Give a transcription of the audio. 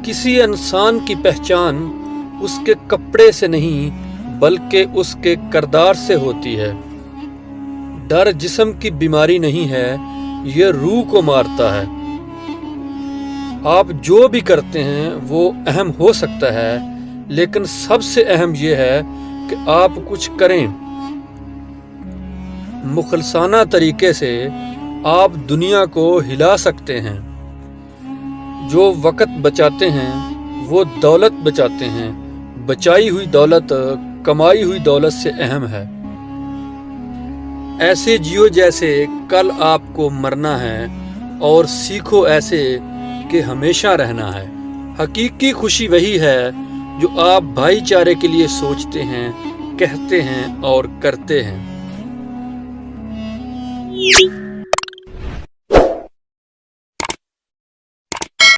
किसी इंसान की पहचान उसके कपड़े से नहीं बल्कि उसके किरदार से होती है। डर जिस्म की बीमारी नहीं है, ये रूह को मारता है। आप जो भी करते हैं वो अहम हो सकता है, लेकिन सबसे अहम ये है कि आप कुछ करें। मुखलसाना तरीके से आप दुनिया को हिला सकते हैं। जो वक़्त बचाते हैं वो दौलत बचाते हैं। बचाई हुई दौलत कमाई हुई दौलत से अहम है। ऐसे जियो जैसे कल आपको मरना है, और सीखो ऐसे कि हमेशा रहना है। हकीकी खुशी वही है जो आप भाईचारे के लिए सोचते हैं, कहते हैं और करते हैं।